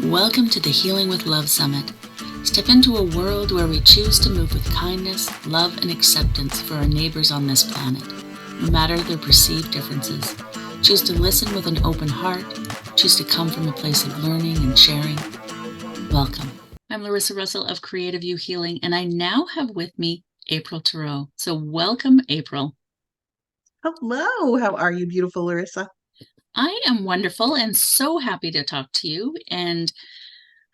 Welcome to the Healing with Love Summit. Step into a world where we choose to move with kindness, love, and acceptance for our neighbors on this planet, no matter their perceived differences. Choose to listen with an open heart. Choose to come from a place of learning and sharing. Welcome. I'm Larissa Russell of Creative You Healing, and I now have with me April Terreau. So welcome, April. Hello, how are you, beautiful Larissa? I am wonderful and so happy to talk to you. And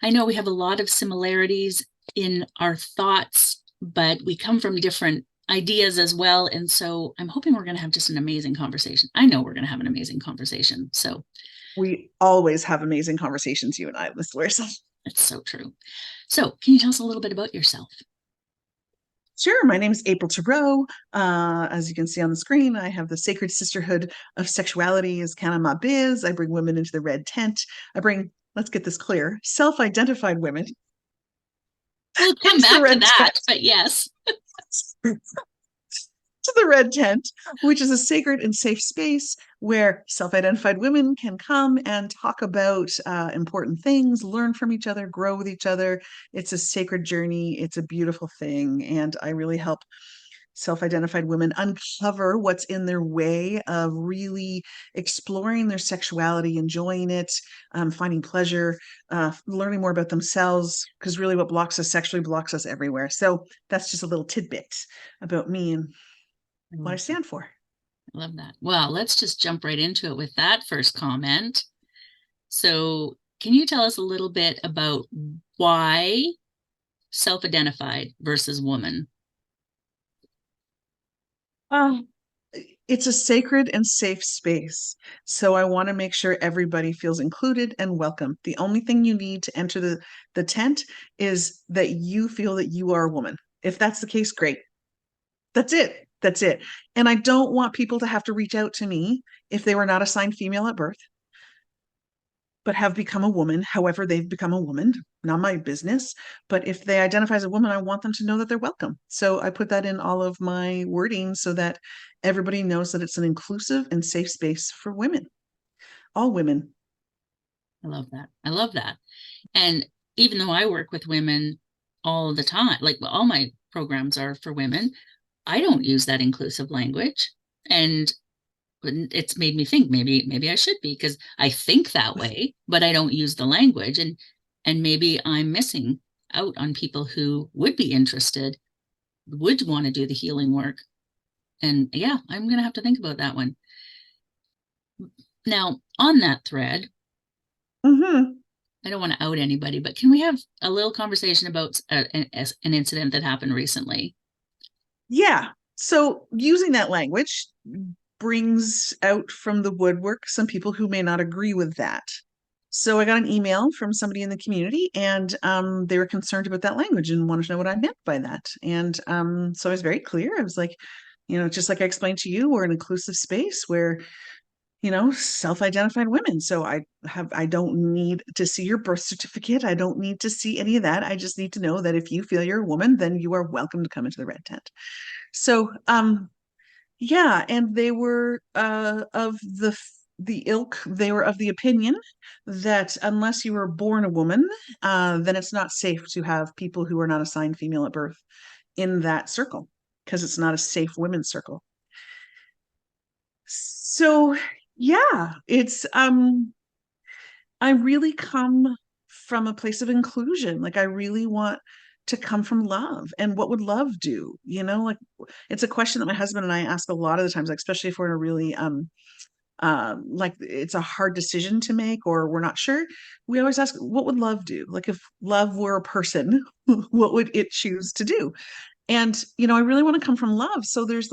I know we have a lot of similarities in our thoughts, but we come from different ideas as well. And so I'm hoping we're going to have just an amazing conversation. I know we're going to have an amazing conversation. So We always have amazing conversations, you and I, Miss Larissa. it's so true. So can you tell us a little bit about yourself? Sure, my name is April Terreau. As you can see on the screen, I have the Sacred Sisterhood of Sexuality as kind of my biz. I bring women into the red tent. I bring, let's get this clear, self-identified women We'll come into the back to red that, tent. but yes. To the red tent, which is a sacred and safe space where self-identified women can come and talk about important things, learn from each other, grow with each other. It's a sacred journey. It's a beautiful thing. And I really help self-identified women uncover what's in their way of really exploring their sexuality, enjoying it, finding pleasure, learning more about themselves, because really what blocks us sexually blocks us everywhere. So that's just a little tidbit about me and what I stand for. I love that. Well, let's just jump right into it with that first comment. So, can you tell us a little bit about why self-identified versus woman? Um, it's a sacred and safe space. So I want to make sure everybody feels included and welcome. The only thing you need to enter the tent is that you feel that you are a woman. If that's the case, great. That's it. That's it. And I don't want people to have to reach out to me if they were not assigned female at birth, but have become a woman, however they've become a woman, not my business. But if they identify as a woman, I want them to know that they're welcome. So I put that in all of my wording so that everybody knows that it's an inclusive and safe space for women, all women. I love that. I love that. And even though I work with women all the time, like all my programs are for women, I don't use that inclusive language. And it's made me think maybe I should be because I think that way, but I don't use the language. And maybe I'm missing out on people who would be interested, would want to do the healing work. And yeah, I'm gonna have to think about that one. Now, on that thread, Hmm. I don't want to out anybody, but can we have a little conversation about an incident that happened recently? Yeah. So using that language brings out from the woodwork some people who may not agree with that. So I got an email from somebody in the community, and they were concerned about that language and wanted to know what I meant by that. And so I was very clear. I was like, just like I explained to you, we're an inclusive space where, self-identified women. So I don't need to see your birth certificate. I don't need to see any of that. I just need to know that if you feel you're a woman, then you are welcome to come into the red tent. So yeah, and they were of the ilk. They were of the opinion that unless you were born a woman, then it's not safe to have people who are not assigned female at birth in that circle because it's not a safe women's circle. So yeah, it's I really come from a place of inclusion. Like I really want to come from love. And what would love do? Like it's a question that my husband and I ask a lot of the times, like especially if we're in a really like it's a hard decision to make or we're not sure. We always ask, what would love do? Like if love were a person, what would it choose to do? And I really want to come from love. So there's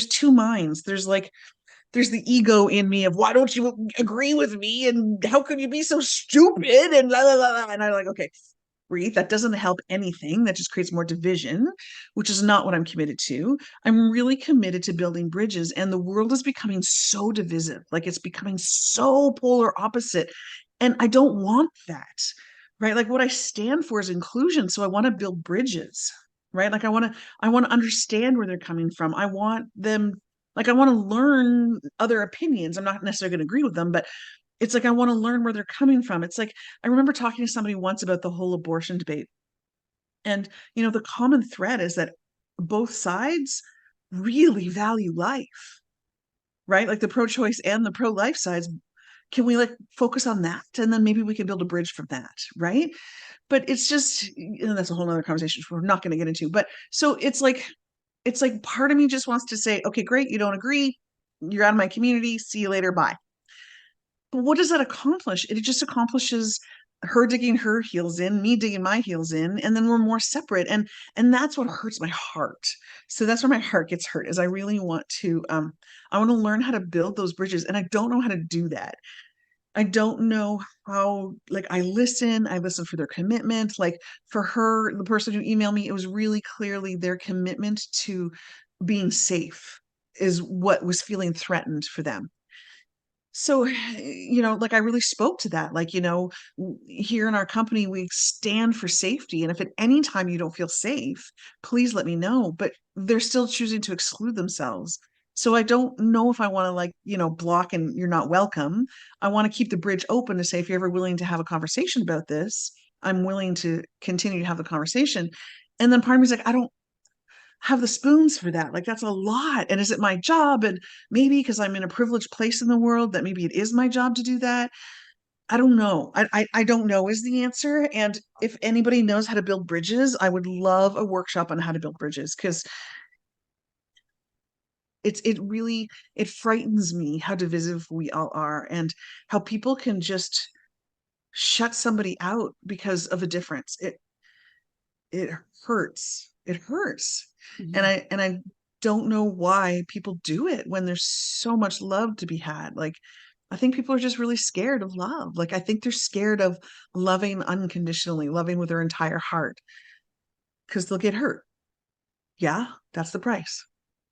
two minds. There's the ego in me of why don't you agree with me and how can you be so stupid and la la la, and I'm like, okay, breathe. That doesn't help anything. That just creates more division, which is not what I'm committed to. I'm really committed to building bridges, and the world is becoming so divisive. Like it's becoming so polar opposite, and I don't want that. Right? Like what I stand for is inclusion, so I want to build bridges. Right? Like I want to understand where they're coming from. I want them like I want to learn other opinions. I'm not necessarily going to agree with them, but It's like I want to learn where they're coming from. It's like I remember talking to somebody once about the whole abortion debate. And, the common thread is that both sides really value life, right? Like the pro-choice and the pro-life sides. Can we like focus on that? And then maybe we can build a bridge from that, right? But it's just, that's a whole nother conversation we're not going to get into. But so it's like part of me just wants to say, okay, great, you don't agree. You're out of my community. See you later. Bye. But what does that accomplish? It just accomplishes her digging her heels in, me digging my heels in, and then we're more separate. And that's what hurts my heart. So that's where my heart gets hurt, is I really want to I want to learn how to build those bridges. And I don't know how to do that. I don't know how, like, I listen for their commitment. Like for her, the person who emailed me, it was really clearly their commitment to being safe is what was feeling threatened for them. So, like I really spoke to that. Like, here in our company, we stand for safety. And if at any time you don't feel safe, please let me know. But they're still choosing to exclude themselves. So I don't know if I want to like, block and you're not welcome. I want to keep the bridge open to say, if you're ever willing to have a conversation about this, I'm willing to continue to have the conversation. And then part of me is like, I don't have the spoons for that. Like that's a lot. And is it my job? And maybe because I'm in a privileged place in the world, that maybe it is my job to do that. I don't know. I don't know is the answer. And if anybody knows how to build bridges, I would love a workshop on how to build bridges, because it frightens me how divisive we all are, and how people can just shut somebody out because of a difference. It hurts. It hurts. And Mhm. I don't know why people do it when there's so much love to be had. Like I think people are just really scared of love. Like I think they're scared of loving unconditionally, loving with their entire heart, because they'll get hurt. Yeah, that's the price.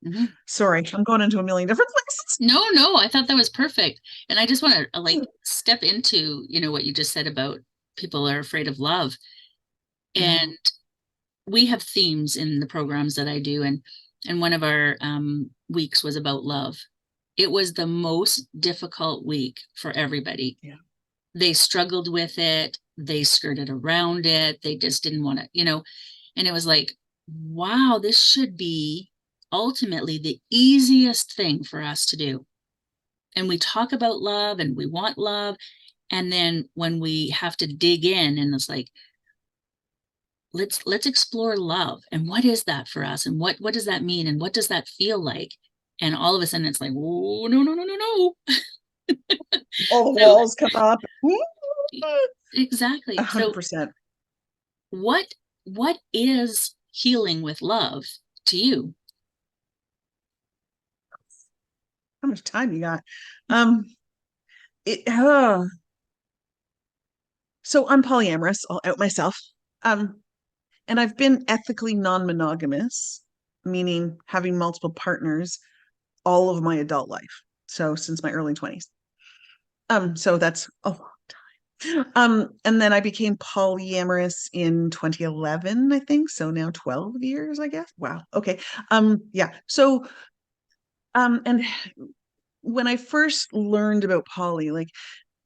Mhm. Sorry, I'm going into a million different places. No, no, I thought that was perfect. And I just want to like step into, what you just said about people are afraid of love. Yeah. And we have themes in the programs that I do, and one of our weeks was about love. It was the most difficult week for everybody. Yeah. They struggled with it, they skirted around it, they just didn't want to, and it was like, wow, this should be ultimately the easiest thing for us to do. And we talk about love and we want love. And then when we have to dig in, and it's like, let's explore love, and what is that for us, and what does that mean, and what does that feel like, and all of a sudden it's like, oh, no, no, no, no, no. All the So walls come up. exactly. So 100%. what what is healing with love to you? How much time you got? Um, it so I'm polyamorous. I'll out myself. Um, and I've been ethically non-monogamous, meaning having multiple partners all of my adult life. So since my early 20s. So that's a long time. And then I became polyamorous in 2011, I think. So now 12 years, I guess. Wow. Okay. Yeah. So and when I first learned about poly, like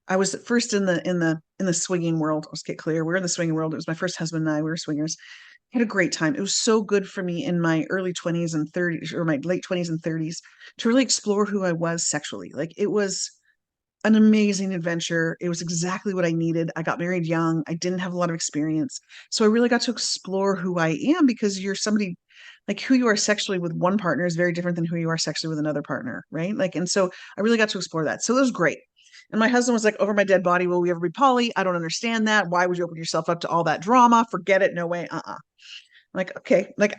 I was first in the swinging world. Let's get clear. We're in the swinging world. It was my first husband and I. We were swingers. Had a great time. It was so good for me in my early 20s and 30s, or my late 20s and 30s, to really explore who I was sexually. Like it was an amazing adventure. It was exactly what I needed. I got married young. I didn't have a lot of experience. So I really got to explore who I am, because you're somebody, like who you are sexually with one partner is very different than who you are sexually with another partner, right? Like, and so I really got to explore that. So it was great. And my husband was like, over my dead body, will we ever be poly? I don't understand that. Why would you open yourself up to all that drama? Forget it. No way. Like, okay. Like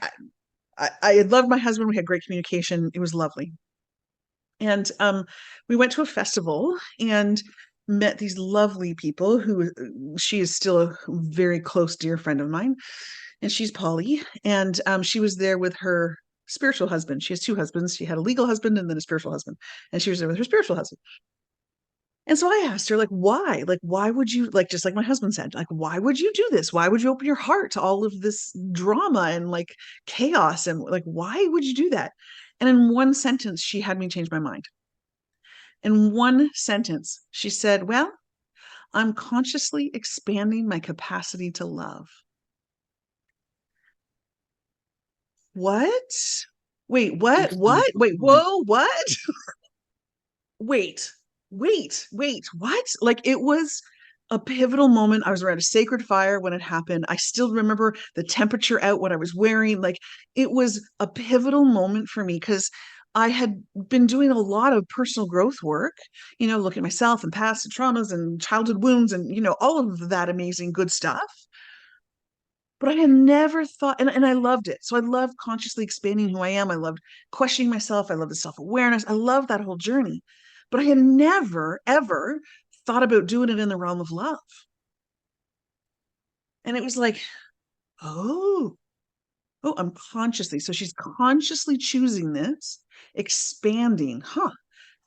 I had loved my husband. We had great communication. It was lovely. And we went to a festival and met these lovely people who she is still a very close, dear friend of mine. And she's Polly. And she was there with her spiritual husband. She has two husbands. She had a legal husband and then a spiritual husband. And she was there with her spiritual husband. And so I asked her, like, why? Like, why would you, like, just like my husband said, like, why would you do this? Why would you open your heart to all of this drama and like chaos? And like, why would you do that? And in one sentence, she had me change my mind. In one sentence, she said, well, I'm consciously expanding my capacity to love. What? Wait, what? Mhm. What? Wait, whoa, what? Wait, wait, what? Like it was a pivotal moment. I was around a sacred fire when it happened. I still remember the temperature out, what I was wearing. Like it was a pivotal moment for me because I had been doing a lot of personal growth work, looking at myself and past and traumas and childhood wounds and, all of that amazing good stuff. But I had never thought, and I loved it. So I loved consciously expanding who I am. I loved questioning myself. I love the self-awareness. I love that whole journey. But I had never, ever thought about doing it in the realm of love. And it was like, oh, I'm consciously. So she's consciously choosing this, expanding. How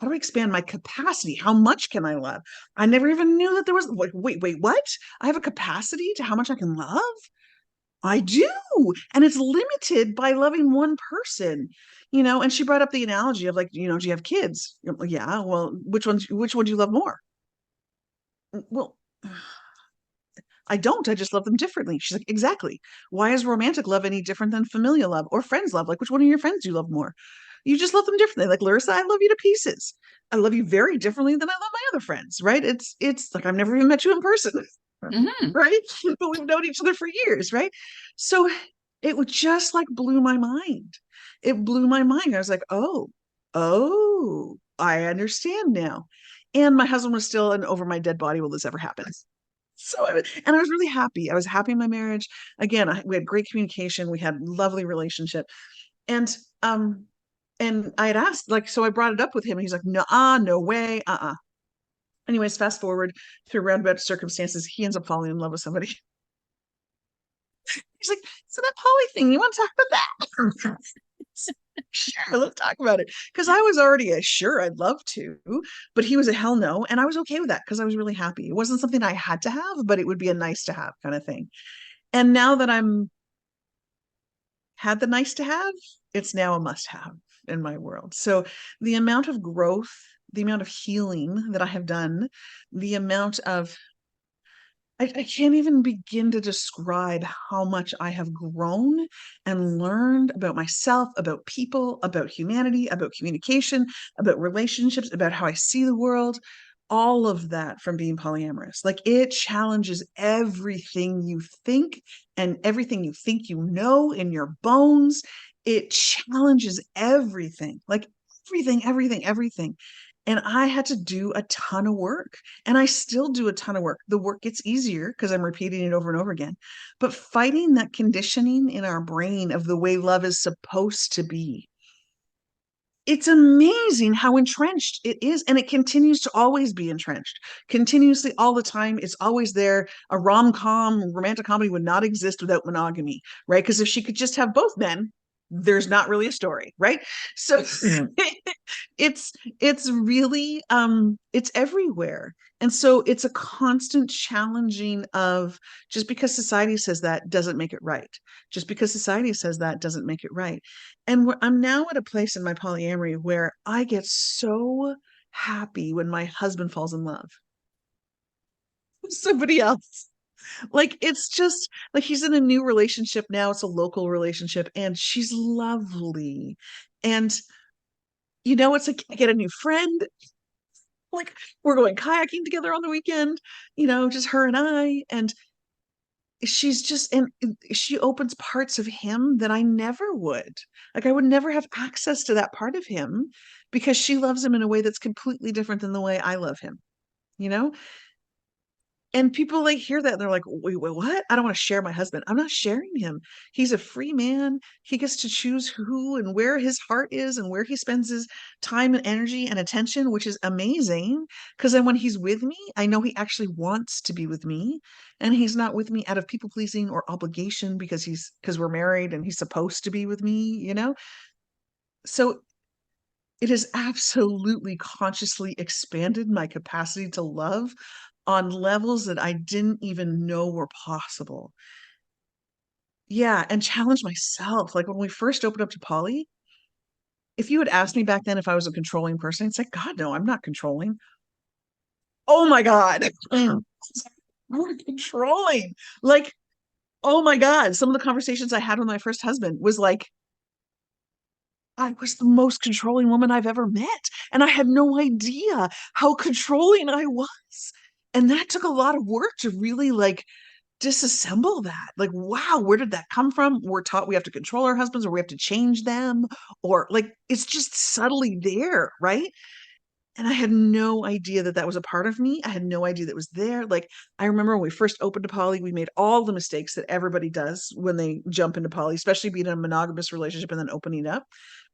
do I expand my capacity? How much can I love? I never even knew that there was like, wait, what? I have a capacity to how much I can love? I do. And it's limited by loving one person. And she brought up the analogy of like, do you have kids? Yeah. Well, which one do you love more? Well, I don't. I just love them differently. She's like, exactly. Why is romantic love any different than familial love or friends love? Like, which one of your friends do you love more? You just love them differently. Like Larissa, I love you to pieces. I love you very differently than I love my other friends, right? It's like I've never even met you in person. Mhm. Right? But we've known each other for years, right? So it would just like blew my mind. It blew my mind. I was like, oh, I understand now. And my husband was still an over my dead body. Will this ever happen? So and I was really happy. I was happy in my marriage. Again, we had great communication. We had lovely relationship. And and I had asked, like, so I brought it up with him. And he's like, no way, Anyways, fast forward through roundabout circumstances, he ends up falling in love with somebody. He's like, so that poly thing, you want to talk about that? Sure, let's talk about it. Because I was already a sure, I'd love to, but he was a hell no. And I was okay with that because I was really happy. It wasn't something I had to have, but it would be a nice to have kind of thing. And now that I'm had the nice to have, it's now a must have in my world. So the amount of growth, the amount of healing that I have done, the amount of I can't even begin to describe how much I have grown and learned about myself, about people, about humanity, about communication, about relationships, about how I see the world, all of that from being polyamorous. Like it challenges everything you think and everything you think you know in your bones. It challenges everything, like everything. And I had to do a ton of work. And I still do a ton of work. The work gets easier because I'm repeating it over and over again. But fighting that conditioning in our brain of the way love is supposed to be, it's amazing how entrenched it is. And it continues to always be entrenched, continuously, all the time. It's always there. A rom com, romantic comedy would not exist without monogamy, right? Because if she could just have both men, there's not really a story, right? So it's it's really it's everywhere. And so it's a constant challenging of just because society says that doesn't make it right. Just because society says that doesn't make it right. And I'm now at a place in my polyamory where I get so happy when my husband falls in love with somebody else. Like it's just like he's in a new relationship now. It's a local relationship and she's lovely. And it's like I get a new friend. Like we're going kayaking together on the weekend, just her and I. And she's just and she opens parts of him that I never would. Like I would never have access to that part of him because she loves him in a way that's completely different than the way I love him, you know? And people like hear that and they're like, wait, what? I don't want to share my husband. I'm not sharing him. He's a free man. He gets to choose who and where his heart is and where he spends his time and energy and attention, which is amazing. Because then when he's with me, I know he actually wants to be with me. And he's not with me out of people pleasing or obligation because we're married and he's supposed to be with me. So it has absolutely consciously expanded my capacity to love on levels that I didn't even know were possible. Yeah, and challenge myself. Like when we first opened up to Polly, if you had asked me back then if I was a controlling person, I'd say, God, no, I'm not controlling. Oh my God. We're controlling. Like, oh my God. Some of the conversations I had with my first husband was like, I was the most controlling woman I've ever met. And I had no idea how controlling I was. And that took a lot of work to really like disassemble that. Like, wow, where did that come from? We're taught we have to control our husbands or we have to change them, or like it's just subtly there, right? And I had no idea that that was a part of me. I had no idea that was there. Like, I remember when we first opened to poly, we made all the mistakes that everybody does when they jump into poly, especially being in a monogamous relationship and then opening up.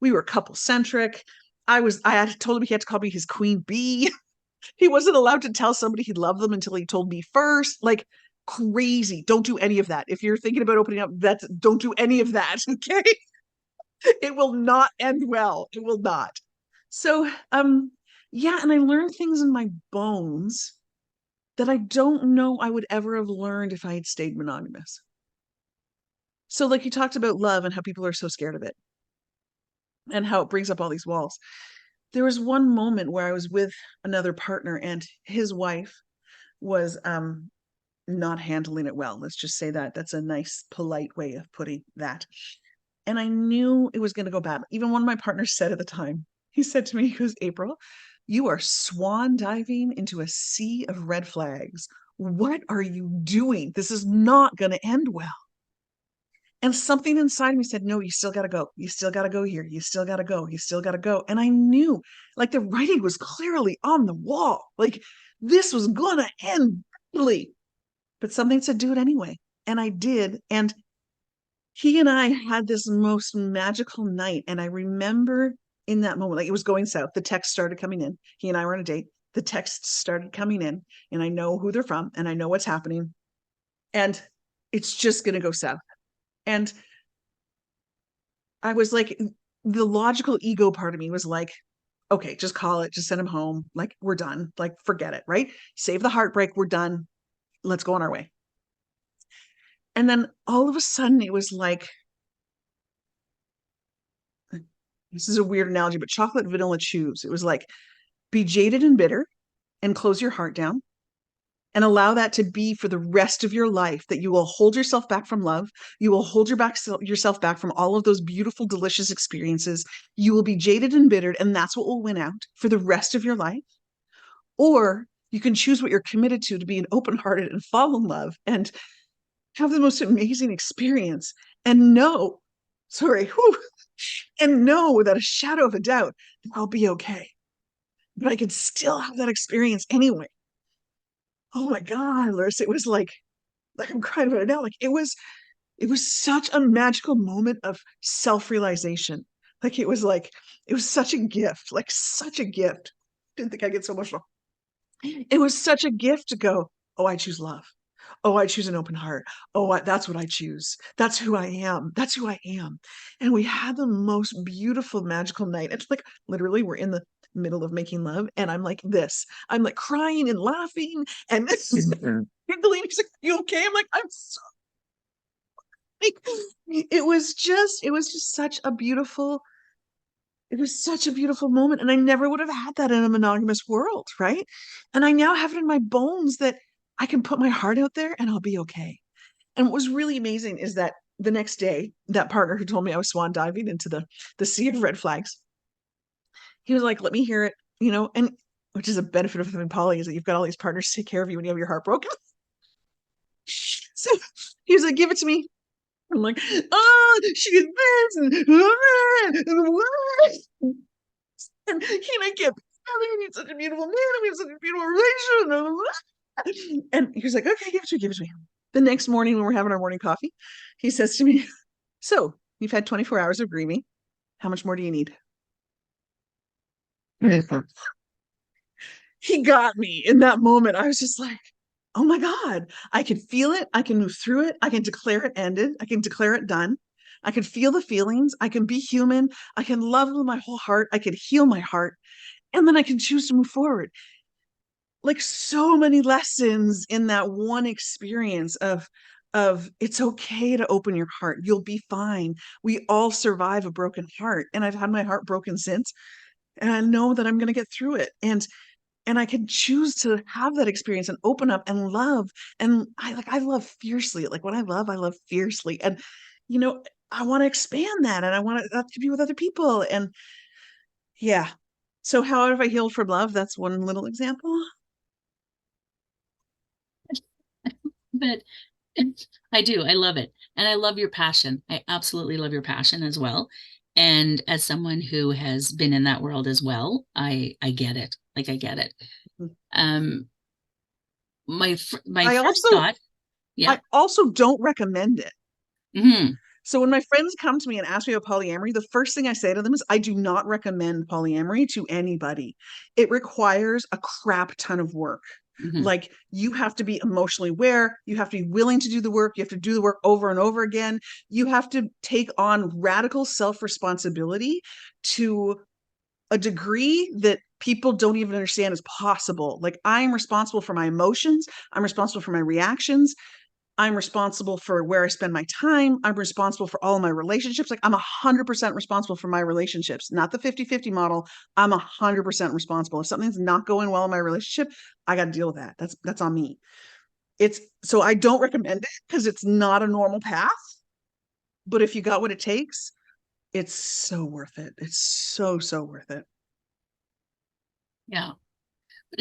We were couple centric. I had told him he had to call me his queen bee. He wasn't allowed to tell somebody he loved them until he told me first. Like, crazy. Don't do any of that. If you're thinking about opening up, that's don't do any of that. Okay. It will not end well. It will not. So, yeah, and I learned things in my bones that I don't know I would ever have learned if I had stayed monogamous. So, like you talked about love and how people are so scared of it and how it brings up all these walls. There was one moment where I was with another partner and his wife was not handling it well. Let's just say that. That's a nice, polite way of putting that. And I knew it was going to go bad. Even one of my partners said at the time, he said to me, he goes, April, you are swan diving into a sea of red flags. What are you doing? This is not going to end well. And something inside me said, no, you still got to go. You still got to go here. You still got to go. You still got to go. And I knew like the writing was clearly on the wall. Like this was going to end badly. But something said, do it anyway. And I did. And he and I had this most magical night. And I remember in that moment, like it was going south, the text started coming in. He and I were on a date. The texts started coming in, and I know who they're from, and I know what's happening. And it's just going to go south. And I was like, the logical ego part of me was like, okay, just call it, just send him home. Like, we're done. Like, forget it, right? Save the heartbreak. We're done. Let's go on our way. And then all of a sudden, it was like, this is a weird analogy, but chocolate vanilla chews. It was like, be jaded and bitter and close your heart down and allow that to be for the rest of your life, that you will hold yourself back from love. You will hold yourself back from all of those beautiful, delicious experiences. You will be jaded and bittered, and that's what will win out for the rest of your life. Or you can choose what you're committed to be an open hearted and fall in love and have the most amazing experience and know, sorry, whew, and know without a shadow of a doubt that I'll be okay. But I could still have that experience anyway. Oh my God, Larissa, it was like I'm crying about it now. Like it was such a magical moment of self-realization. Like it was such a gift, like such a gift. Didn't think I'd get so emotional. It was such a gift to go, oh, I choose love. Oh, I choose an open heart. Oh, that's what I choose. That's who I am. That's who I am. And we had the most beautiful, magical night. It's like literally we're in the middle of making love, and I'm like this. I'm like crying and laughing and giggling. He's like, "You okay?" I'm like, "I'm so." Like, it was just such a beautiful. It was such a beautiful moment, and I never would have had that in a monogamous world, right? And I now have it in my bones that I can put my heart out there and I'll be okay. And what was really amazing is that the next day, that partner who told me I was swan diving into the sea of red flags, he was like, "Let me hear it," and which is a benefit of having poly is that you've got all these partners to take care of you when you have your heart broken. So he was like, "Give it to me." I'm like, "Oh, she did this and he and I kept telling he's such a beautiful man, and we have such a beautiful relationship." And he was like, "Okay, give it to me, give it to me." The next morning when we're having our morning coffee, he says to me, "So you've had 24 hours of grieving. How much more do you need?" He got me in that moment. I was just like, oh my God, I can feel it. I can move through it. I can declare it ended. I can declare it done. I can feel the feelings. I can be human. I can love with my whole heart. I can heal my heart. And then I can choose to move forward. Like so many lessons in that one experience of of it's okay to open your heart. You'll be fine. We all survive a broken heart. And I've had my heart broken since. And I know that I'm going to get through it. And I can choose to have that experience and open up and love. And I love fiercely. Like when I love fiercely. And, you know, I want to expand that and I want that to be with other people. And yeah. So how have I healed from love? That's one little example. But I do. I love it. And I love your passion. I absolutely love your passion as well. And as someone who has been in that world as well, I get it. Like I get it. Um my I first also thought, yeah. I also don't recommend it. Hmm. So when my friends come to me and ask me about polyamory, the first thing I say to them is I do not recommend polyamory to anybody. It requires a crap ton of work. Hmm. Like you have to be emotionally aware, you have to be willing to do the work, you have to do the work over and over again. You have to take on radical self-responsibility to a degree that people don't even understand is possible. Like I'm responsible for my emotions, I'm responsible for my reactions, I'm responsible for where I spend my time. I'm responsible for all of my relationships. Like I'm 100% responsible for my relationships, not the 50-50 model. I'm 100% responsible. If something's not going well in my relationship, I got to deal with that. That's on me. It's so I don't recommend it because it's not a normal path. But if you got what it takes, it's so worth it. It's so, so worth it. Yeah. But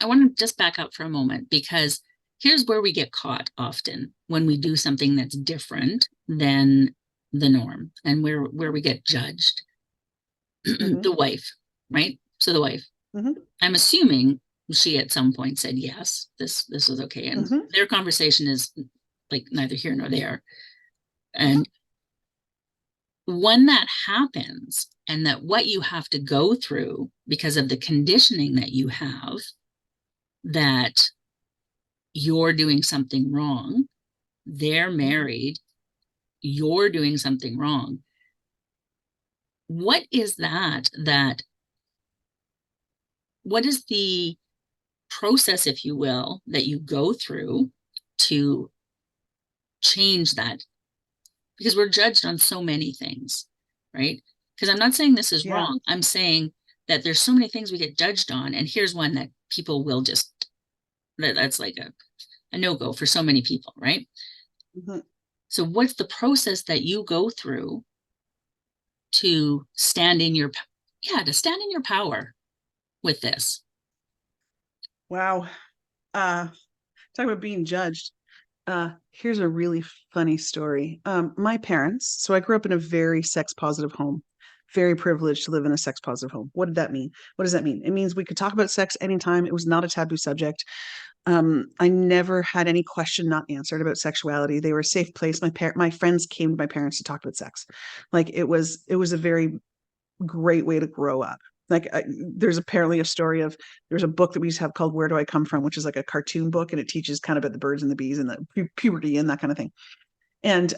I want to just back up for a moment because here's where we get caught often when we do something that's different than the norm and where we get judged. Mm-hmm, The wife, right? So the wife, mm-hmm, I'm assuming she at some point said yes, this was okay. And mm-hmm, their conversation is like neither here nor there. mm-hmm. And when that happens, and that what you have to go through because of the conditioning that you have, that you're doing something wrong, they're Mm-hmm. married, you're doing something wrong. What is what is the process, if you will, that you go through to change that? Because we're judged on so many things, right? Because I'm not saying this is Yeah. wrong. I'm saying that there's so many things we get judged on. And here's one that people will just, that's like a no-go for so many people, right? Mm-hmm. So what's the process that you go through to stand in your, yeah, to stand in your power with this? Wow. Talk about being judged. Here's a really funny story. My parents, so I grew up in a very sex positive home, very privileged to live in a sex positive home. What did that mean? What does that mean? It means we could talk about sex anytime. It was not a taboo subject. I never had any question not answered about sexuality. They were a safe place. My friends came to my parents to talk about sex. Like it was a very great way to grow up. Like there's apparently a story of there's a book that we used to have called Where Do I Come From, which is like a cartoon book, and it teaches kind of about the birds and the bees and the puberty and that kind of thing. And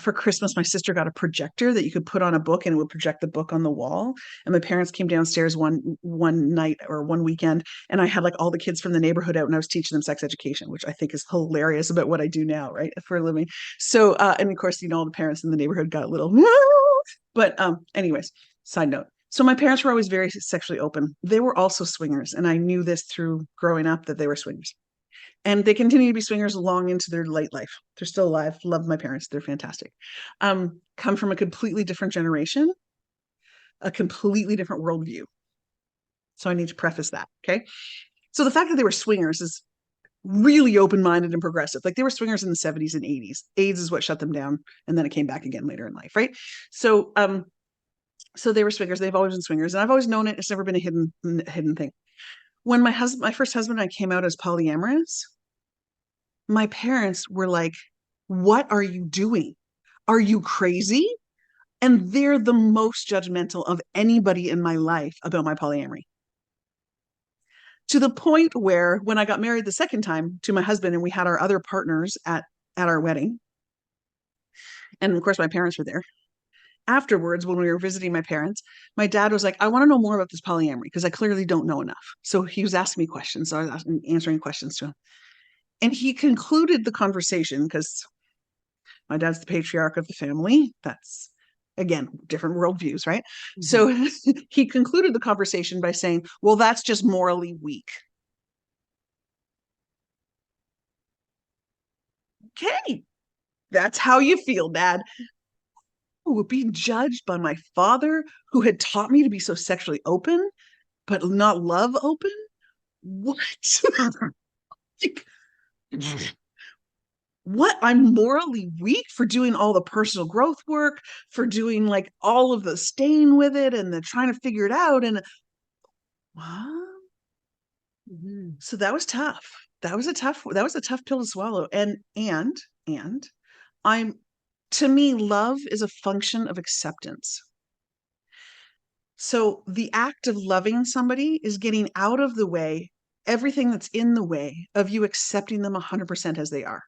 for Christmas, my sister got a projector that you could put on a book and it would project the book on the wall. And my parents came downstairs one night or one weekend, and I had like all the kids from the neighborhood out, and I was teaching them sex education, which I think is hilarious about what I do now, right, for a living. So, and of course, all the parents in the neighborhood got a little, but anyways, side note. So my parents were always very sexually open. They were also swingers, and I knew this through growing up that they were swingers, and they continue to be swingers long into their late life. They're still alive. Love my parents. They're fantastic. Come from a completely different generation, a completely different worldview. So I need to preface that. Okay. So the fact that they were swingers is really open-minded and progressive. Like they were swingers in the 70s and 80s. AIDS is what shut them down. And then it came back again later in life. Right. So, so they were swingers. They've always been swingers. And I've always known it. It's never been a hidden thing. When my first husband and I came out as polyamorous, my parents were like, "What are you doing? Are you crazy?" And they're the most judgmental of anybody in my life about my polyamory. To the point where when I got married the second time to my husband and we had our other partners at our wedding, and of course my parents were there. Afterwards, when we were visiting my parents, my dad was like, "I want to know more about this polyamory because I clearly don't know enough." So he was asking me questions. So I was answering questions to him. And he concluded the conversation because my dad's the patriarch of the family. That's, again, different worldviews, right? Mhm. So he concluded the conversation by saying, well, that's just morally weak. Okay, that's how you feel, Dad. Ooh, being judged by my father, who had taught me to be so sexually open, but not love open? What? Like, what? I'm morally weak for doing all the personal growth work, for doing like all of the staying with it and the trying to figure it out. And what? Mhm. So that was tough. That was a tough pill to swallow. And I'm to me, love is a function of acceptance. So the act of loving somebody is getting out of the way everything that's in the way of you accepting them 100% as they are.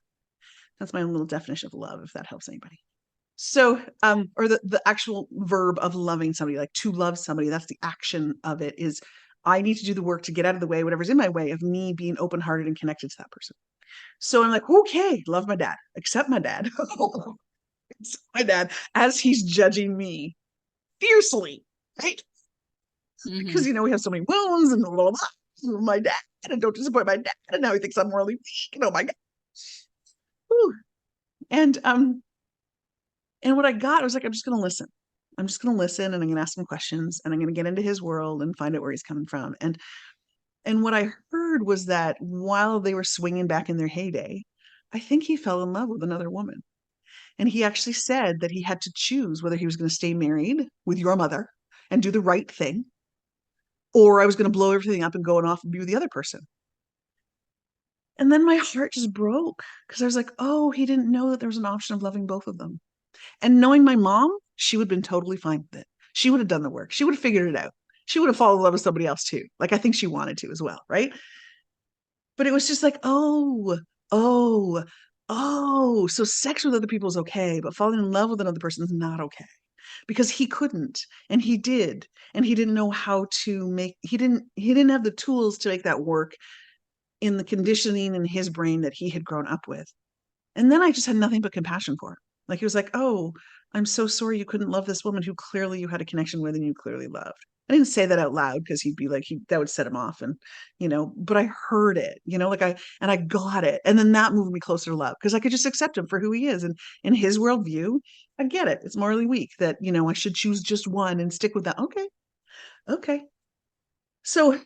That's my own little definition of love, if that helps anybody. So, or the actual verb of loving somebody, like to love somebody, that's the action of it is I need to do the work to get out of the way, whatever's in my way of me being open hearted and connected to that person. So I'm like, okay, love my dad, accept my dad, my dad, as he's judging me fiercely, right? Because, Mhm. we have so many wounds and blah, blah, blah. My dad, and don't disappoint my dad. And now he thinks I'm morally weak. Oh my God. Whew. And, and what I got was like, I'm just going to listen. I'm just going to listen and I'm going to ask him questions and I'm going to get into his world and find out where he's coming from. And what I heard was that while they were swinging back in their heyday, I think he fell in love with another woman. And he actually said that he had to choose whether he was going to stay married with your mother and do the right thing, or I was going to blow everything up and go off and be with the other person. And then my heart just broke because I was like, oh, he didn't know that there was an option of loving both of them. And knowing my mom, she would have been totally fine with it. She would have done the work. She would have figured it out. She would have fallen in love with somebody else too. Like I think she wanted to as well, right? But it was just like, oh, oh. So sex with other people is okay, but falling in love with another person is not okay. Because he couldn't, and he did, and he didn't know how to make he didn't have the tools to make that work in the conditioning in his brain that he had grown up with. And then I just had nothing but compassion for him. Like he was like, oh, I'm so sorry you couldn't love this woman who clearly you had a connection with and you clearly loved. I didn't say that out loud because he'd be like, that would set him off. And, but I heard it, like and I got it. And then that moved me closer to love because I could just accept him for who he is. And in his worldview, I get it. It's morally weak that, I should choose just one and stick with that. Okay. Okay. So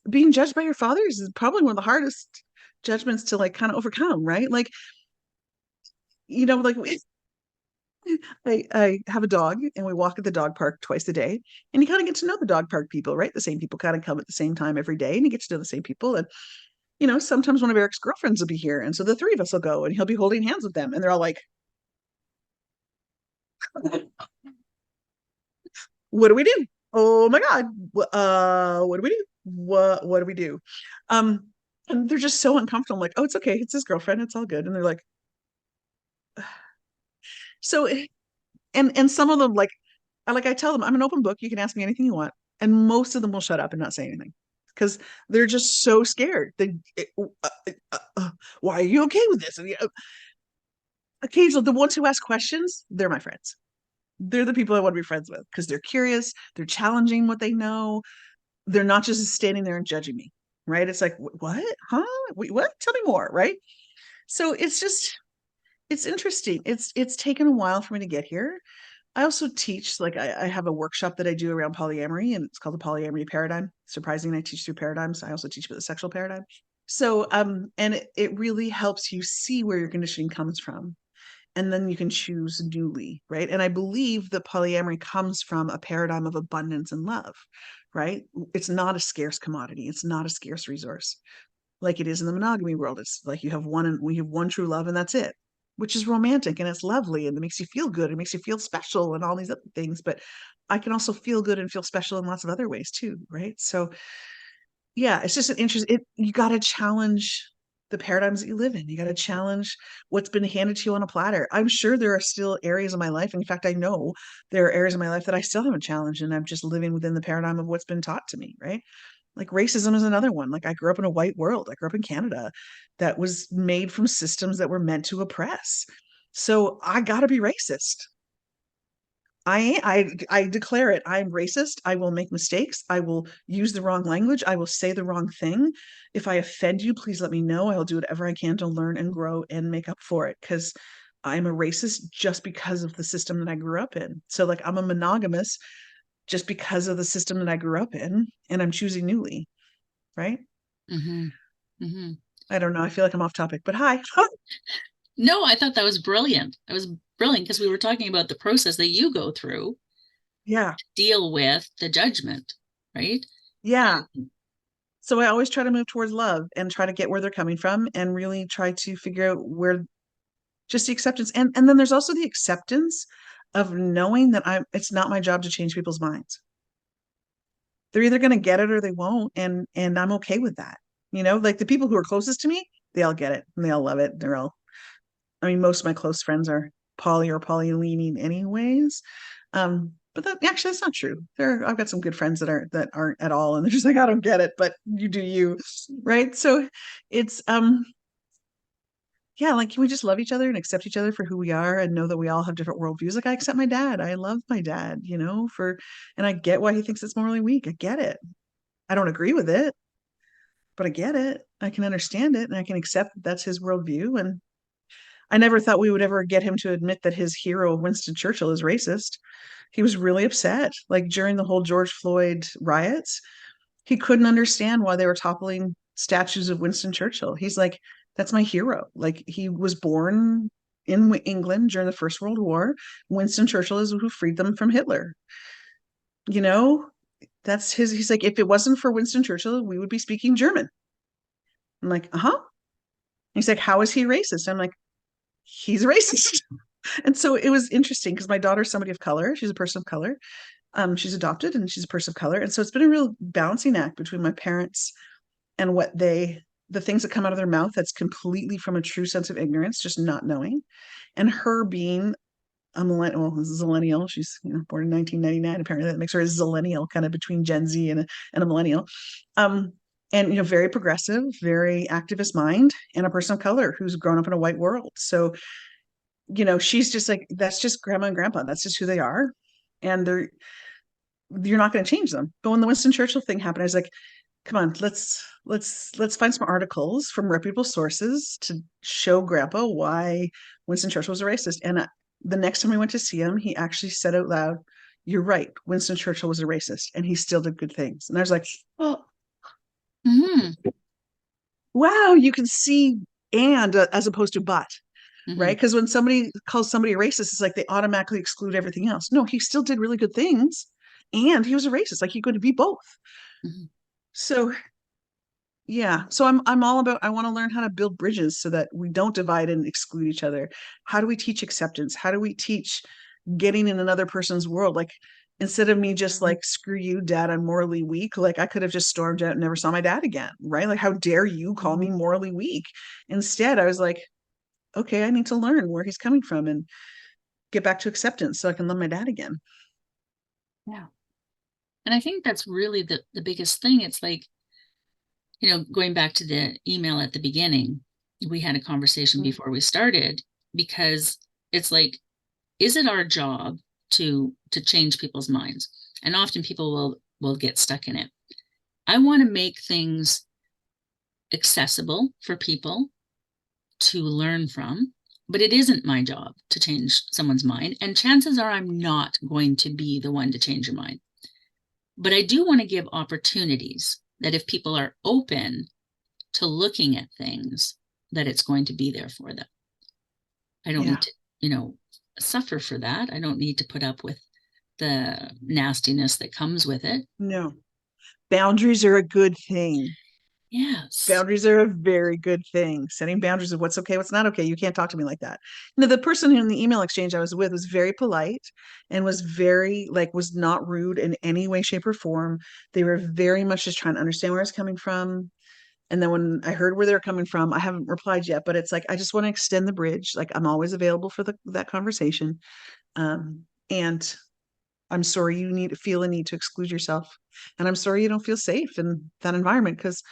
being judged by your fathers is probably one of the hardest judgments to like kind of overcome, right? Like, like I have a dog and we walk at the dog park twice a day and you kind of get to know the dog park people, right? The same people kind of come at the same time every day and you get to know the same people. And, sometimes one of Eric's girlfriends will be here. And so the three of us will go and he'll be holding hands with them. And they're all like, what do we do? Oh my God. What do we do? What do we do? Um, and they're just so uncomfortable. I'm like, oh, it's okay. It's his girlfriend. It's all good. And they're like, so and some of them I tell them I'm an open book. You can ask me anything you want, and most of them will shut up and not say anything because they're just so scared. Why are you okay with this? And, occasionally, the ones who ask questions, they're my friends. They're the people I want to be friends with because they're curious, they're challenging what they know. They're not just standing there and judging me, right? It's like, what? Huh? Wait, what? Tell me more, right? So it's interesting. It's taken a while for me to get here. I also teach, like I have a workshop that I do around polyamory, and it's called the polyamory paradigm. Surprisingly, I teach through paradigms. I also teach about the sexual paradigm. So, and it really helps you see where your conditioning comes from, and then you can choose newly, right? And I believe that polyamory comes from a paradigm of abundance and love, right? It's not a scarce commodity. It's not a scarce resource like it is in the monogamy world. It's like you have one and we have one true love and that's it, which is romantic and it's lovely and it makes you feel good. It makes you feel special and all these other things. But I can also feel good and feel special in lots of other ways too, right? So yeah, it's just an interest. You got to challenge the paradigms that you live in. You got to challenge what's been handed to you on a platter. I'm sure there are still areas of my life. In fact, I know there are areas of my life that I still haven't challenged, and I'm just living within the paradigm of what's been taught to me, right? Like racism is another one. Like I grew up in a white world. I grew up in Canada that was made from systems that were meant to oppress. So I got to be racist. I declare it. I'm racist. I will make mistakes. I will use the wrong language. I will say the wrong thing. If I offend you, please let me know. I will do whatever I can to learn and grow and make up for it because I'm a racist just because of the system that I grew up in. So like I'm a monogamous just because of the system that I grew up in and I'm choosing newly, right? Mm-hmm. Mm-hmm. I don't know. I feel like I'm off topic, but hi. No, I thought that was brilliant. It was brilliant because we were talking about the process that you go through Yeah. to deal with the judgment, right? Yeah. So I always try to move towards love and try to get where they're coming from and really try to figure out where just the acceptance and then there's also the acceptance of knowing that it's not my job to change people's minds. They're either going to get it or they won't and I'm okay with that. You know, like the people who are closest to me, they all get it and they all love it. They're all I mean most of my close friends are poly or poly leaning anyways. But that actually that's not true. I've got some good friends that aren't at all and they're just like I don't get it, but you do you, right? So it's yeah, like can we just love each other and accept each other for who we are and know that we all have different worldviews? Like I accept my dad. I love my dad, you know, and I get why he thinks it's morally weak. I get it. I don't agree with it, but I get it. I can understand it and I can accept that that's his worldview. And I never thought we would ever get him to admit that his hero, Winston Churchill, is racist. He was really upset. Like during the whole George Floyd riots, he couldn't understand why they were toppling statues of Winston Churchill. He's like, that's my hero. Like he was born in England during the First World War. Winston Churchill is who freed them from Hitler. You know, that's his. He's like, if it wasn't for Winston Churchill, we would be speaking German. I'm like, uh huh. He's like, how is he racist? I'm like, he's racist. And so it was interesting because my daughter's somebody of color. She's a person of color. She's adopted and she's a person of color. And so it's been a real balancing act between my parents and the things that come out of their mouth that's completely from a true sense of ignorance, just not knowing, and her being a millennial, well, zillennial. She's born in 1999. Apparently, that makes her a zillennial, kind of between Gen Z and a millennial. Um, and very progressive, very activist mind, and a person of color who's grown up in a white world. So, she's just like that's just grandma and grandpa. That's just who they are, and you're not going to change them. But when the Winston Churchill thing happened, I was like, come on, let's find some articles from reputable sources to show grandpa why Winston Churchill was a racist. And the next time we went to see him, he actually said out loud, you're right, Winston Churchill was a racist and he still did good things. And I was like, oh Mm-hmm. wow, you can see and as opposed to but, Mm-hmm. right? Because when somebody calls somebody a racist, it's like they automatically exclude everything else. No, he still did really good things and he was a racist. Like he could be both. Mm-hmm. So yeah. So I'm all about I want to learn how to build bridges so that we don't divide and exclude each other. How do we teach acceptance? How do we teach getting in another person's world? Like instead of me just like screw you dad, I'm morally weak, like I could have just stormed out and never saw my dad again, right? Like how dare you call me morally weak? Instead, I was like, okay, I need to learn where he's coming from and get back to acceptance so I can love my dad again. Yeah. And I think that's really the biggest thing. It's like, going back to the email at the beginning, we had a conversation before we started because it's like, is it our job to change people's minds? And often people will get stuck in it. I want to make things accessible for people to learn from, but it isn't my job to change someone's mind. And chances are I'm not going to be the one to change your mind. But I do want to give opportunities that if people are open to looking at things, that it's going to be there for them. I don't Yeah. need to, suffer for that. I don't need to put up with the nastiness that comes with it. No. Boundaries are a good thing. Yes. Boundaries are a very good thing. Setting boundaries of what's okay, what's not okay. You can't talk to me like that. The person in the email exchange I was with was very polite and was very like was not rude in any way, shape, or form. They were very much just trying to understand where I was coming from. And then when I heard where they're coming from, I haven't replied yet, but it's like I just want to extend the bridge. Like I'm always available for that conversation. And I'm sorry you need to feel a need to exclude yourself. And I'm sorry you don't feel safe in that environment. Because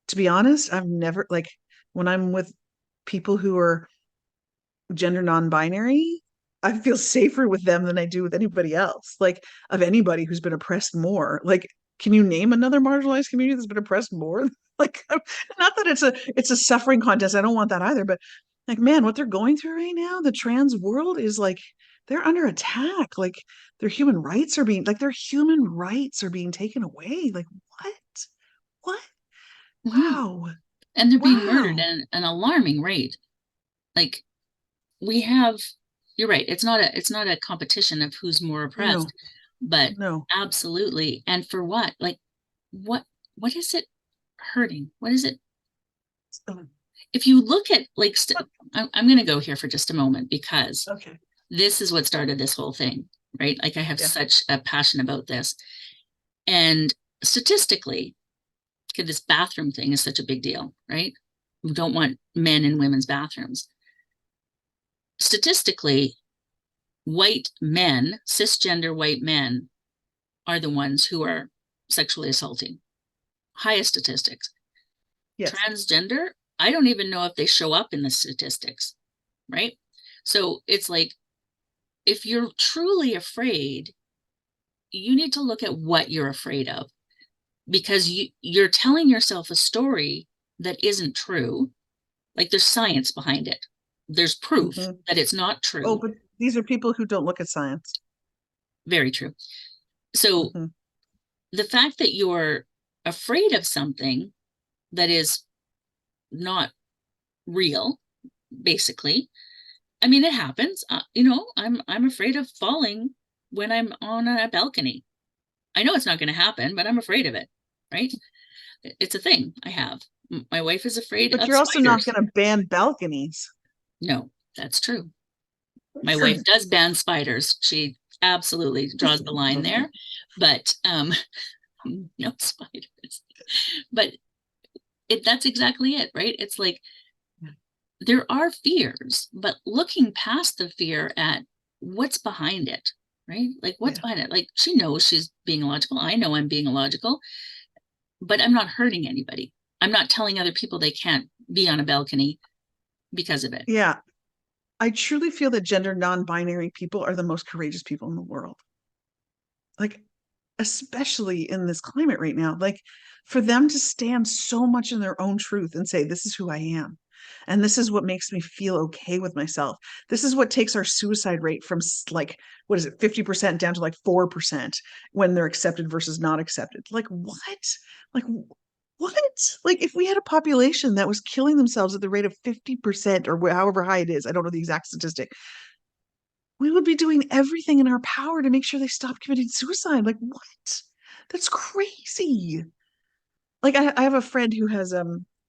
to be honest, I've never, like, when I'm with people who are gender non-binary, I feel safer with them than I do with anybody else. Like, of anybody who's been oppressed more. Like, can you name another marginalized community that's been oppressed more? Like, not that it's a suffering contest. I don't want that either. But like, man, what they're going through right now, the trans world is like they're under attack. Like their human rights are being taken away. Like, what? What? Mhm. Wow. And they're being murdered Wow. at an alarming rate. Like we have, you're right. It's not a competition of who's more No, oppressed, but no. absolutely. And for what? Like what what is it hurting? What is it? If you look at like I'm going to go here for just a moment because Okay. this is what started this whole thing, right? Like I have Yeah. such a passion about this. And statistically, okay, this bathroom thing is such a big deal, right? We don't want men in women's bathrooms. Statistically, white men, cisgender white men, are the ones who are sexually assaulting. Highest statistics. Yes. Transgender, I don't even know if they show up in the statistics, right? So it's like, if you're truly afraid, you need to look at what you're afraid of because you're telling yourself a story that isn't true. Like there's science behind it. There's proof Hmm. that it's not Oh, true. but these are people who don't look at science. Very true. So Hmm. the fact that you're afraid of something that is not real, basically. I mean, it happens. I'm afraid of falling when I'm on a balcony. I know it's not going to happen, but I'm afraid of it. Right? It's a thing I have. My wife is afraid But of you're also not spiders. going to ban balconies. No, that's true. My wife does ban spiders. She absolutely draws the line there, but no spiders. But that's exactly it, right? It's like there are fears, but looking past the fear at what's behind it, right? Like what's Yeah. behind it? Like she knows she's being illogical. I know I'm being illogical, but I'm not hurting anybody. I'm not telling other people they can't be on a balcony because of it. Yeah. I truly feel that gender non-binary people are the most courageous people in the world. Like, especially in this climate right now, like for them to stand so much in their own truth and say, this is who I am. And this is what makes me feel okay with myself. This is what takes our suicide rate from like, what is it, 50% down to like 4% when they're accepted versus not accepted. Like, what? Like, what? Like, if we had a population that was killing themselves at the rate of 50% or however high it is, I don't know the exact statistic, we would be doing everything in our power to make sure they stop committing suicide. Like, what? That's crazy. Like, I have a friend who has a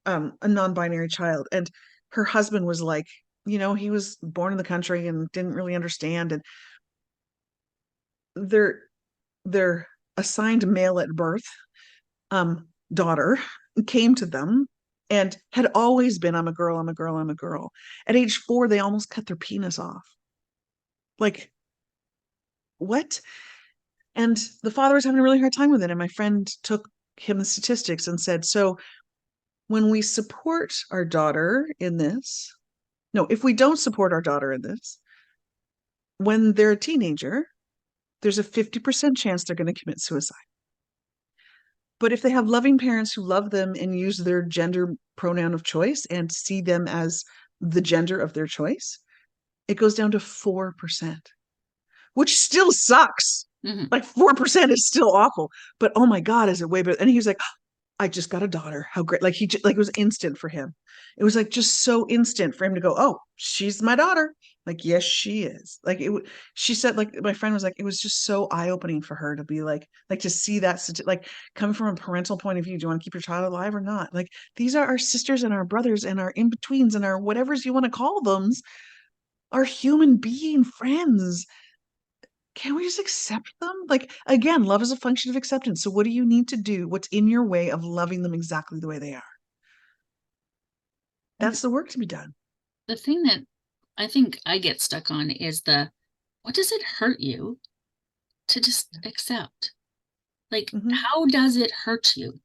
non-binary child, and her husband was like, he was born in the country and didn't really understand, and their their assigned male at birth, daughter, came to them and had always been, I'm a girl, I'm a girl, I'm a girl. At age 4, they almost cut their penis off. Like, what? And the father was having a really hard time with it. And my friend took him the statistics and said, so when we support our daughter in this, no, if we don't support our daughter in this, when they're a teenager, there's a 50% chance they're going to commit suicide. But if they have loving parents who love them and use their gender pronoun of choice and see them as the gender of their choice, it goes down to 4%, which still sucks. Mm-hmm. Like 4% is still awful, but oh my God, is it way better? And he was like, I just got a daughter. How great. Like like it was instant for him. It was like just so instant for him to go, oh, she's my daughter. Like, yes, she is. Like she said, like my friend was like, it was just so eye-opening for her to be like to see that, like coming from a parental point of view, do you want to keep your child alive or not? Like these are our sisters and our brothers and our in-betweens and our whatever's you want to call them, our human being friends. Can we just accept them? Like, again, love is a function of acceptance. So, what do you need to do? What's in your way of loving them exactly the way they are? And That's the work to be done. the thing that I think I get stuck on is what does it hurt you to just accept. Like, Hmm. how does it hurt you?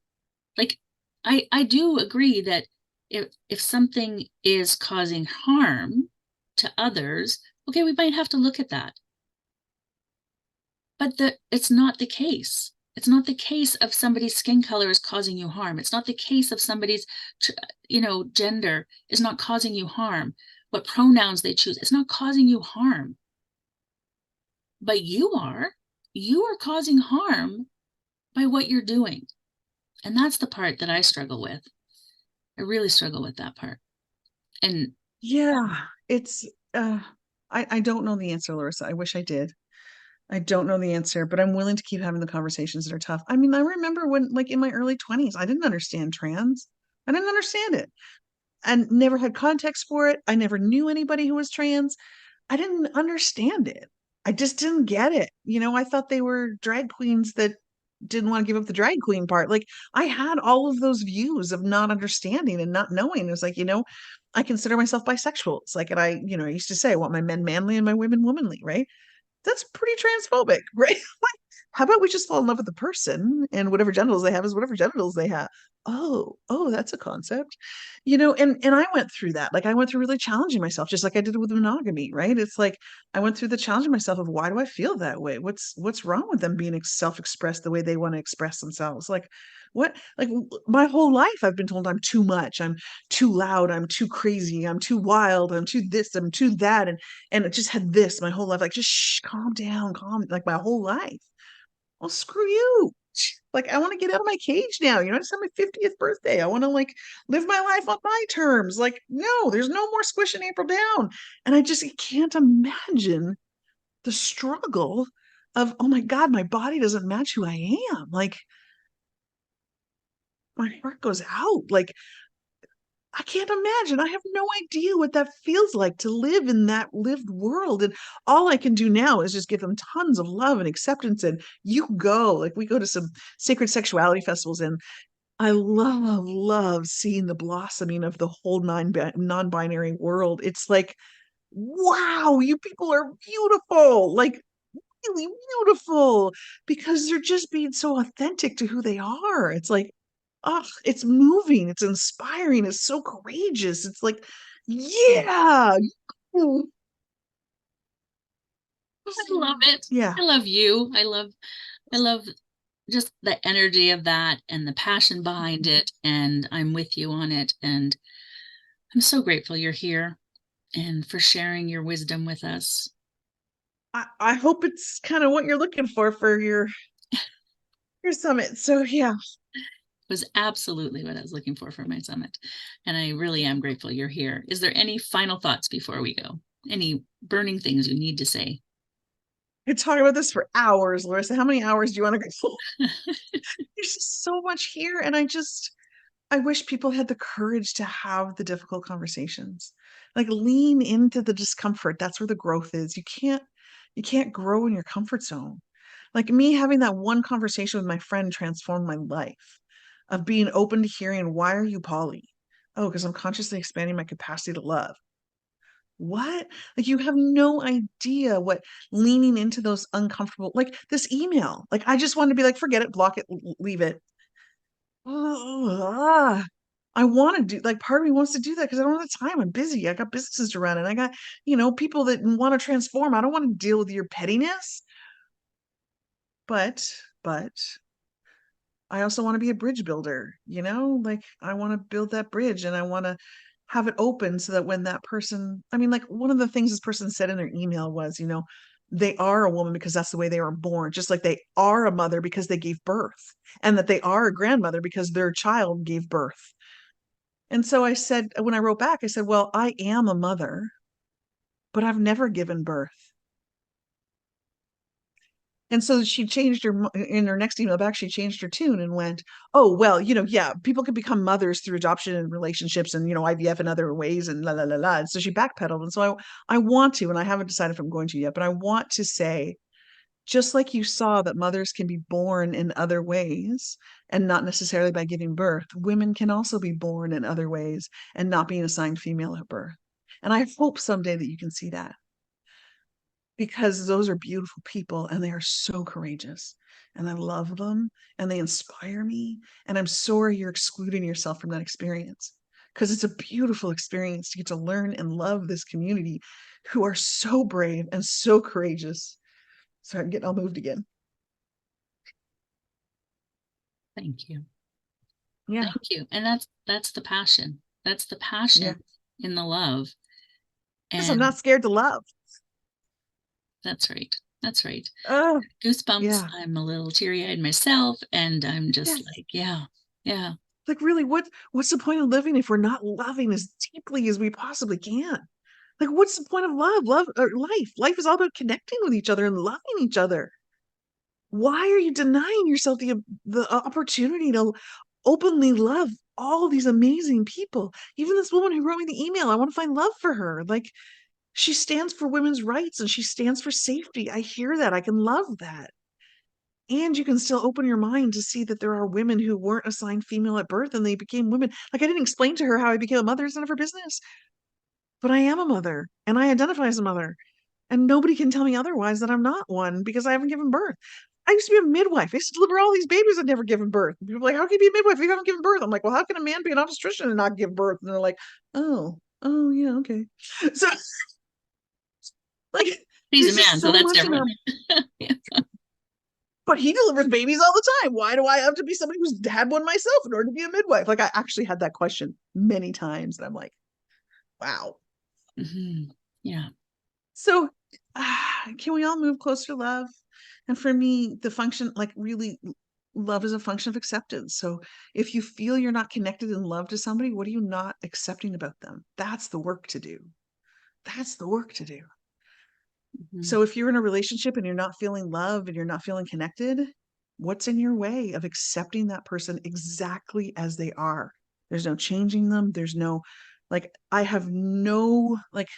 Like, I do agree that if something is causing harm to others, okay, we might have to look at that. But it's not the case. It's not the case of somebody's skin color is causing you harm. It's not the case of somebody's, gender is not causing you harm. What pronouns they choose, it's not causing you harm. But you are causing harm by what you're doing. And that's the part that I struggle with. I really struggle with that part. And Yeah, it's uh I don't know the answer, Larissa. I wish I did. I don't know the answer, but I'm willing to keep having the conversations that are tough. I mean, I remember when, like in my early 20s, I didn't understand trans. I didn't understand it and never had context for it. I never knew anybody who was trans. I didn't understand it. I just didn't get it. I thought they were drag queens that didn't want to give up the drag queen part. Like I had all of those views of not understanding and not knowing. It was like, I consider myself bisexual. It's like, and I used to say I want my men manly and my women womanly, right? That's pretty transphobic, right? Like, how about we just fall in love with the person and whatever genitals they have is whatever genitals they have. Oh, that's a concept. And I went through that. Like I went through really challenging myself, just like I did with monogamy, right? It's like I went through the challenging myself of why do I feel that way? What's wrong with them being self-expressed the way they want to express themselves? Like what like my whole life I've been told I'm too much, I'm too loud, I'm too crazy, I'm too wild, I'm too this, I'm too that. And it just had this my whole life, like just shh, calm down, calm, like my whole life. Well, screw you. Like I want to get out of my cage now. It's on my 50th birthday. I want to like live my life on my terms. Like, no, there's no more squishing April down. And I just can't imagine the struggle of, oh my God, my body doesn't match who I am. Like my heart goes out. Like I can't imagine. I have no idea what that feels like to live in that lived world. And all I can do now is just give them tons of love and acceptance. And you go, like, we go to some sacred sexuality festivals, and I love seeing the blossoming of the whole non binary world. It's like, wow, you people are beautiful. Like, really beautiful because they're just being so authentic to who they are. It's like, oh, it's moving, it's inspiring, it's so courageous. It's like, yeah. Mm. I love it. Yeah. I love you. I love just the energy of that and the passion behind it. And I'm with you on it. And I'm so grateful you're here and for sharing your wisdom with us. I hope it's kind of what you're looking for your summit. So yeah. It was absolutely what I was looking for my summit. And I really am grateful you're here. Is there any final thoughts before we go? Any burning things you need to say? I could talk about this for hours, Larissa. How many hours do you want to go? There's just so much here. And I wish people had the courage to have the difficult conversations. Like lean into the discomfort. That's where the growth is. You can't grow in your comfort zone. Like me having that one conversation with my friend transformed my life of being open to hearing, why are you poly? Oh, because I'm consciously expanding my capacity to love. What? Like you have no idea what leaning into those uncomfortable, like this email. Like I just wanted to be like, forget it, block it, leave it. Ugh. I want to do like part of me wants to do that because I don't have the time. I'm busy. I got businesses to run and I got, people that want to transform. I don't want to deal with your pettiness. But I also want to be a bridge builder, like I want to build that bridge and I want to have it open so that when that person, I mean, like one of the things this person said in their email was, they are a woman because that's the way they were born, just like they are a mother because they gave birth, and that they are a grandmother because their child gave birth. And so I said, when I wrote back, I said, well, I am a mother, but I've never given birth. And so she changed in her next email back, she changed her tune and went, oh, well, yeah, people can become mothers through adoption and relationships and, IVF and other ways and la, la, la, la. And so she backpedaled. And so I want to, and I haven't decided if I'm going to yet, but I want to say, just like you saw that mothers can be born in other ways and not necessarily by giving birth, women can also be born in other ways and not being assigned female at birth. And I hope someday that you can see that. because those are beautiful people and they are so courageous. And I love them and they inspire me. And I'm sorry you're excluding yourself from that experience because it's a beautiful experience to get to learn and love this community who are so brave and so courageous. Sorry, I'm getting all moved again. Thank you. Yeah. Thank you. And that's the passion. That's the Yeah. passion in the love. Yes, I'm And not scared to love. that's right. That's right. Oh, Goosebumps. yeah. I'm a little teary-eyed myself, and I'm just Yes. like, yeah, yeah. Like really, what's the point of living if we're not loving as deeply as we possibly can? Like, what's the point of love? Love or life? Life is all about connecting with each other and loving each other. Why are you denying yourself the opportunity to openly love all these amazing people? Even this woman who wrote me the email, I want to find love for her. Like, she stands for women's rights and she stands for safety. I hear that. I can love that. And you can still open your mind to see that there are women who weren't assigned female at birth and they became women. Like, I didn't explain to her how I became a mother. It's none of her business. But I am a mother and I identify as a mother. And nobody can tell me otherwise that I'm not one because I haven't given birth. I used to be a midwife. I used to deliver all these babies I'd never given birth. And people are like, how can you be a midwife if you haven't given birth? I'm like, well, how can a man be an obstetrician and not give birth? And they're like, oh, yeah, okay. So, like, He's a there's just man, so so that's much in our, different. Yeah. but he delivers babies all the time. Why do I have to be somebody who's had one myself in order to be a midwife? Like, I actually had that question many times. And I'm like, wow. Mhm. Yeah. So, can we all move closer to love? And for me, the function, like really, love is a function of acceptance. So, if you feel you're not connected in love to somebody, what are you not accepting about them? That's the work to do. That's the work to do. Mhm. So, if you're in a relationship and you're not feeling love and you're not feeling connected, what's in your way of accepting that person exactly as they are? There's no changing them. There's no, like, I have no, like,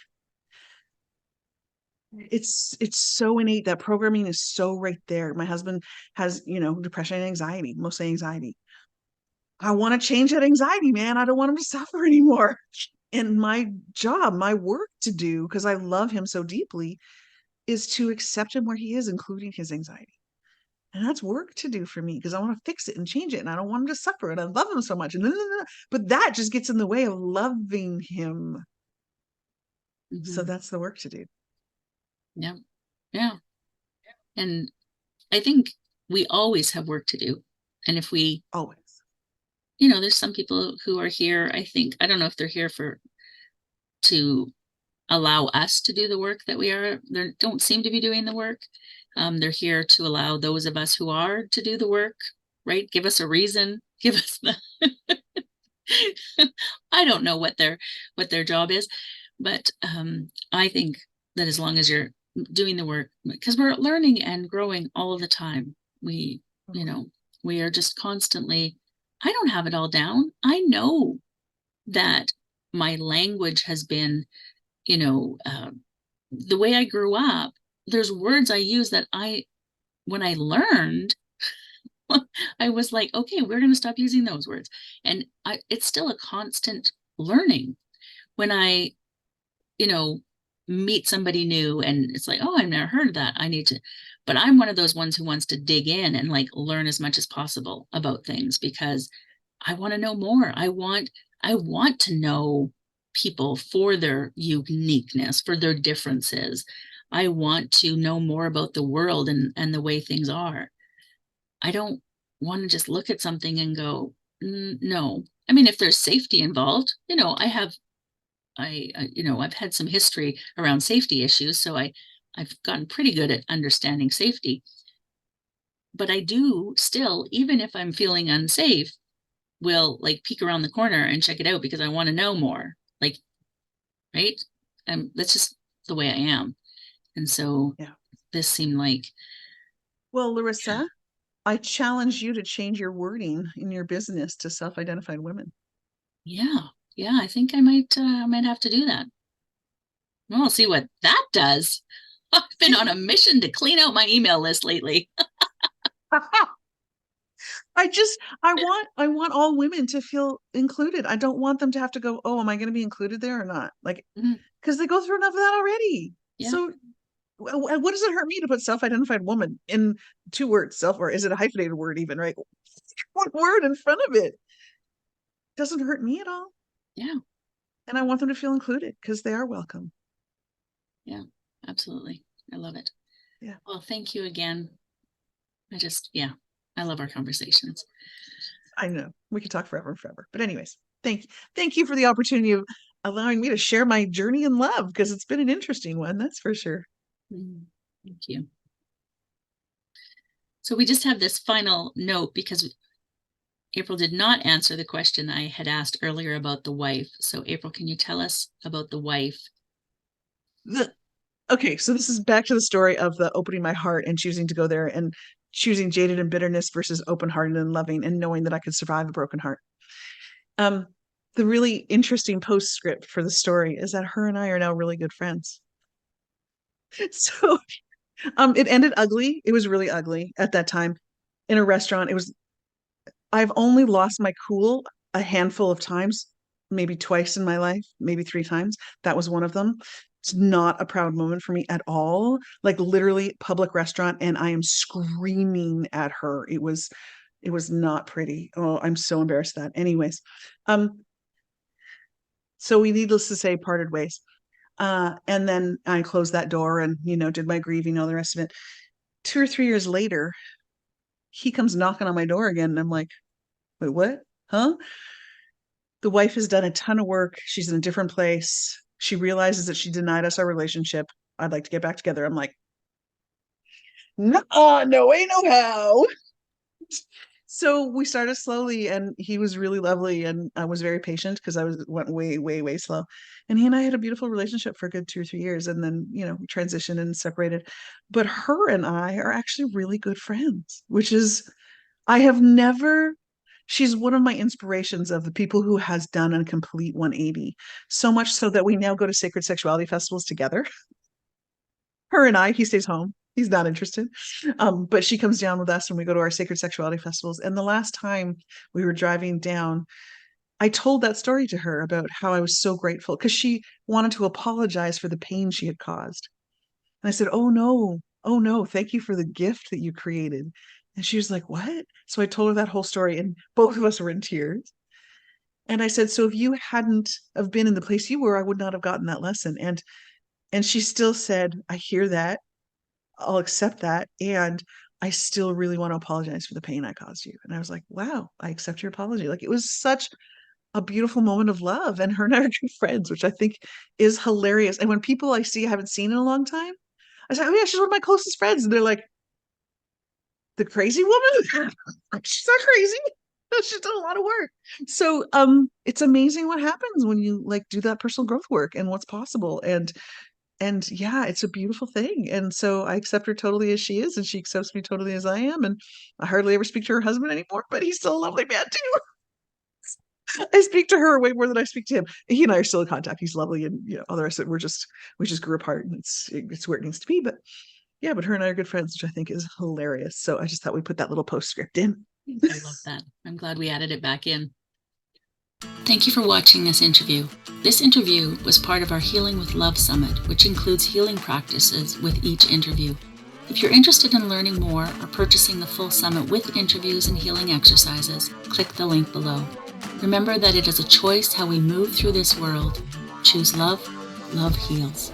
it's so innate. That programming is so right there. My husband has, depression and anxiety, mostly anxiety. I want to change that anxiety, man. I don't want him to suffer anymore. And my job, my work to do, because I love him so deeply, is to accept him where he is, including his anxiety. And that's work to do for me because I want to fix it and change it. And I don't want him to suffer. And I love him so much. And but that just gets in the way of loving him. So Mhm. that's the work to do. Yeah. Yeah. And I think we always have work to do. And if we, Always. there's some people who are here, I think, I don't know if they're here to allow us to do the work that we are, they don't seem to be doing the work. They're here to allow those of us who are to do the work, right? Give us a reason, give us the, I don't know what their job is, but I think that as long as you're doing the work, because we're learning and growing all of the time, we, you Totally. know, we are just constantly, I don't have it all down. I know that my language has been, you know, uh, the way I grew up, there's words I use that when I learned, I was like, okay, we're going to stop using those words. And it's still a constant learning. When I, you know, meet somebody new and it's like, oh, I've never heard of that. I need to, but I'm one of those ones who wants to dig in and like learn as much as possible about things because I want to know more. I want to know people for their uniqueness, for their differences. I want to know more about the world and the way things are. I don't want to just look at something and go, no. I mean, if there's safety involved, I've had some history around safety issues, so I've gotten pretty good at understanding safety. But I do still, even if I'm feeling unsafe, will like peek around the corner and check it out because I want to know more. Like, right? That's just the way I am. And so Yeah. this seemed like, Well, yeah, Larissa, I challenge you to change your wording in your business to self-identified women. yeah, yeah. I think I might have to do that. Well, we'll see what that does. I've been on a mission to clean out my email list lately. I want all women to feel included. I don't want them to have to go, oh, am I going to be included there or not? Like, Mhm. because they go through enough of that already. Yeah, So what does it hurt me to put self-identified woman in two words? Self, or is it a hyphenated word even, right? One word in front of it doesn't hurt me at all. Yeah. And I want them to feel included because they are welcome. Yeah, absolutely. I love it. Yeah. Well, thank you again. Yeah, I love our conversations. I know we could talk forever and forever. But anyways, thank you for the opportunity of allowing me to share my journey in love, because it's been an interesting one, that's for sure. Thank you. So we just have this final note because April did not answer the question I had asked earlier about the wife. So April, can you tell us about the wife? Okay, so this is back to the story of the opening my heart and choosing to go there, and choosing jaded and bitterness versus open-hearted and loving, and knowing that I could survive a broken heart. Um, the really interesting postscript for the story is that her and I are now really good friends. So it ended ugly. It was really ugly at that time in a restaurant. I've only lost my cool a handful of times, maybe twice in my life, maybe three times. That was one of them. It's not a proud moment for me at all. Like literally public restaurant, and I am screaming at her. It was not pretty. Oh, I'm so embarrassed of that. Anyways, so we needless to say parted ways. And then I closed that door and, did my grieving, all the rest of it. 2 or 3 years later, he comes knocking on my door again. And I'm like, wait, what? Huh? The wife has done a ton of work. She's in a different place. She realizes that she denied us our relationship. I'd like to get back together. I'm like, no, no way, no how. So we started slowly, and he was really lovely, and I was very patient because went way, way, way slow. And he and I had a beautiful relationship for a good 2 or 3 years, and then we transitioned and separated. But her and I are actually really good friends, which is I have never. She's one of my inspirations of the people who has done a complete 180. So much so that we now go to sacred sexuality festivals together. Her and I, he stays home. He's not interested. But she comes down with us and we go to our sacred sexuality festivals. And the last time we were driving down, I told that story to her about how I was so grateful because she wanted to apologize for the pain she had caused. And I said, oh no, thank you for the gift that you created. And she was like, what? So I told her that whole story, and both of us were in tears. And I said, so if you hadn't have been in the place you were, I would not have gotten that lesson. And she still said, I hear that. I'll accept that. And I still really want to apologize for the pain I caused you. And I was like, wow, I accept your apology. Like it was such a beautiful moment of love. And her and I are good friends, which I think is hilarious. And when people I see I haven't seen in a long time, I say, oh yeah, she's one of my closest friends. And they're like, the crazy woman? She's not crazy. She's done a lot of work. So it's amazing what happens when you like do that personal growth work and what's possible. And yeah, it's a beautiful thing. And so I accept her totally as she is, and she accepts me totally as I am. And I hardly ever speak to her husband anymore, but he's still a lovely man too. I speak to her way more than I speak to him. He and I are still in contact. He's lovely, and all the rest of it. We just grew apart, and it's where it needs to be. But yeah, but her and I are good friends, which I think is hilarious. So I just thought we'd put that little postscript in. I love that. I'm glad we added it back in. Thank you for watching this interview. This interview was part of our Healing with Love Summit, which includes healing practices with each interview. If you're interested in learning more or purchasing the full summit with interviews and healing exercises, click the link below. Remember that it is a choice how we move through this world. Choose love. Love heals.